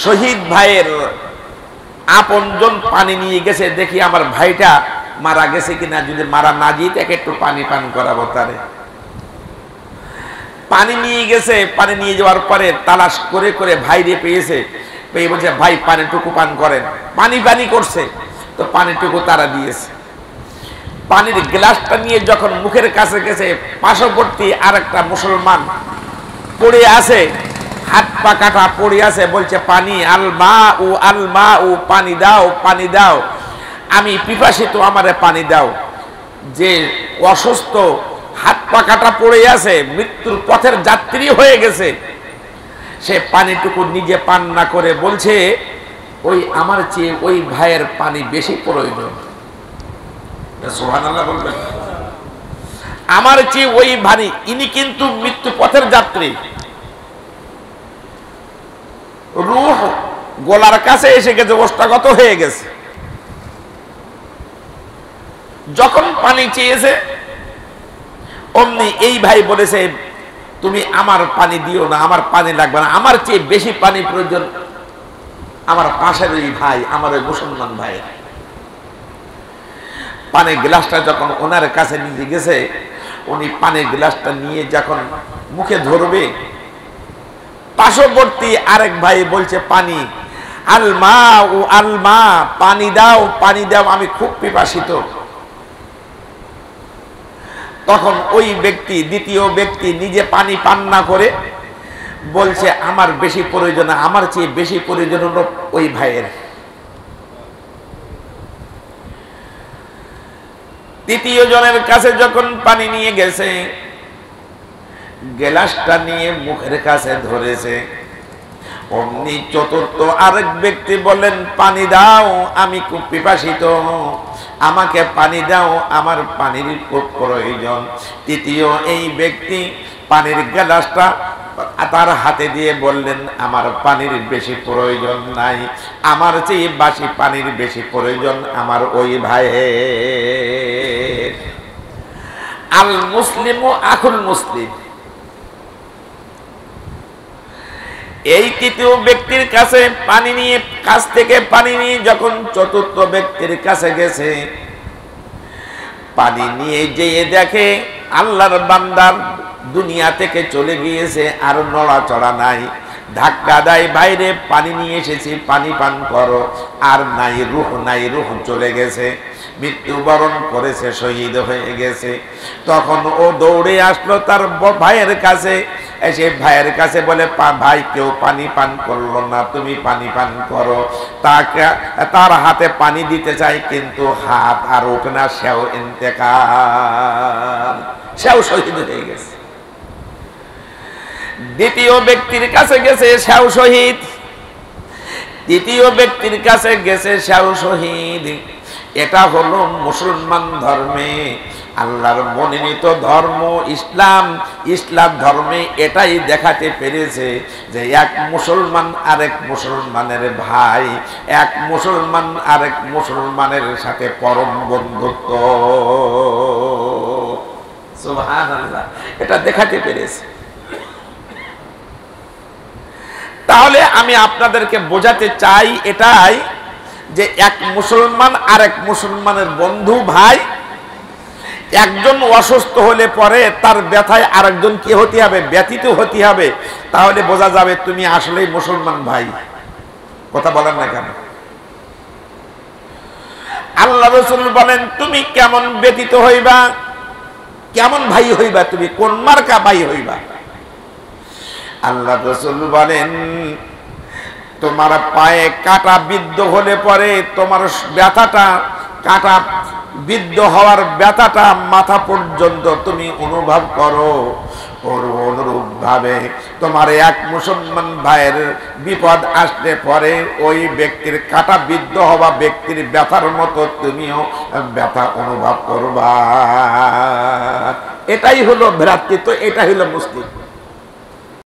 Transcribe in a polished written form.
শহীদ ভাইয়ের আপনজন পানি নিয়ে গেছে, দেখি আমার ভাইটা মারা গেছে কিনা, যদি মারা না যেত একটু পানি পান করাবো তারে। পানি নিয়ে গেছে, পানি নিয়ে যাওয়ার পরে তালাশ করে করে ভাইরে পেয়েছে, পেয়ে বলছে ভাই পানিটুকু পান করেন। পানি পানি করছে, তো পানিটুকু তারা দিয়েছে। পানির গ্লাসটা নিয়ে যখন মুখের কাছে গেছে, পার্শ্ববর্তী আর একটা মুসলমান পড়ে আছে, হাত পা কাটা পড়ে আছে, বলছে পানি, আলমা ও পানি দাও, পানি দাও, আমি পিপাসিত, আমারে পানি দাও। যে অসুস্থ, হাত পা কাটা পড়ে আছে, মৃত্যুর পথের যাত্রী হয়ে গেছে, সে পানিটুকু নিজে পান না করে বলছে ওই আমার চেয়ে ওই ভাইয়ের পানি বেশি প্রয়োজন। সুবহানাল্লাহ বলবেন। আমার চেয়ে ওই ভাই, ইনি কিন্তু মৃত্যু পথের যাত্রী, রূহ গলার কাছে এসে গেছে, ওষ্ঠাগত হয়ে গেছে। যখন পানি চেয়েছে অমনি এই ভাই বলেছে তুমি আমার পানি দিও না, আমার পানি লাগবে না, আমার চেয়ে বেশি পানি প্রয়োজন আমার পাশের ওই ভাই, আমার ওই মুসলমান ভাই। পানির গ্লাসটা যখন ওনার কাছে নিয়ে গেছে, উনি পানির গ্লাসটা নিয়ে যখন মুখে ধরবে, পার্শ্ববর্তী আরেক ভাই বলছে পানি, আলমা পানি দাও, পানি দাও, আমি খুব পিপাসিত। তখন ওই ব্যক্তি, দ্বিতীয় ব্যক্তি নিজে পানি পান না করে বলছে আমার বেশি প্রয়োজন, আমার চেয়ে বেশি প্রয়োজন হলো ওই ভাইয়ের। তৃতীয় জনের কাছে যখন পানি নিয়ে গেছে, গ্লাসটা নিয়ে মুখের কাছে ধরেছে, অমনি চতুর্থ আরেক ব্যক্তি বলেন পানি দাও, আমি খুব পিপাসিত, আমাকে পানি দাও, আমার পানির খুব প্রয়োজন। তৃতীয় এই ব্যক্তি পানির গ্লাসটা তার হাতে দিয়ে বললেন আমার পানির বেশি প্রয়োজন নাই, আমার চেয়ে বাসি পানির বেশি প্রয়োজন আমার ওই ভাইয়ের। আল মুসলিমু আখুল মুসলিম। এই তৃতীয় ব্যক্তির কাছে পানি নিয়ে, কাছ থেকে পানি নিয়ে যখন চতুর্থ ব্যক্তির কাছে গেছে, পানি নিয়ে যেয়ে দেখে আল্লাহর বান্দার দুনিয়া থেকে চলে গিয়েছে, আর নড়াচড়া নাই। ধাক্কা দেয়, বাইরে পানি নিয়ে এসেছি, পানি পান করো, আর নাই, রূহ নাই, রূহ চলে গেছে, মৃত্যুবরণ করেছে, শহীদ হয়ে গেছে। তখন ও দৌড়ে আসলো তার ভাইয়ের কাছে, এসে ভাইয়ের কাছে বলে ভাই কেউ পানি পান করলো না, তুমি পানি পান করো। তাকে তার হাতে পানি দিতে চাই, কিন্তু হাত আর ওঠে না, সেও ইন্তেকাল, সেও শহীদ হয়ে গেছে। দ্বিতীয় ব্যক্তির কাছে গেছে, সেও শহীদ। তৃতীয় ব্যক্তির কাছে গেছে, সেও শহীদ। এটা হলো মুসলমান ধর্মে আল্লাহর মনোনীত ধর্ম ইসলাম। ইসলাম ধর্মে এটাই দেখাতে পেরেছে যে এক মুসলমান আরেক মুসলমানের ভাই, এক মুসলমান আরেক মুসলমানের সাথে পরম বন্ধুত্ব। সুবহানাল্লাহ, এটা দেখাতে পেরেছে। তাহলে আমি আপনাদেরকে বোঝাতে চাই এটাই যে এক মুসলমান আরেক মুসলমানের বন্ধু, ভাই। একজন অসুস্থ হলে পরে তার ব্যথায় আরেকজন কি হতে হবে? ব্যথিত হতে হবে। তাহলে বোঝা যাবে তুমি আসলেই মুসলমান ভাই। কথা বলেন না কেন? আল্লাহ রাসূল বলেন তুমি কেমন ব্যথিত হইবা, কেমন ভাই হইবা, তুমি কোন মার্কা ভাই হইবা? আল্লাহ রাসূল বলেন তোমার পায়ে কাঁটা বিদ্ধ হলে পরে তোমার ব্যথাটা, কাঁটা বিদ্ধ হওয়ার ব্যথাটা মাথা পর্যন্ত তুমি অনুভব করো। অনুরূপ ভাবে তোমার এক মুসলমান ভাইয়ের বিপদ আসলে পরে ওই ব্যক্তির কাঁটা বিদ্ধ হওয়া ব্যক্তির ব্যথার মতো তুমিও ব্যথা অনুভব করবা। এটাই হলো ভ্রাতৃত্ব, এটাই হলো মুসলিম।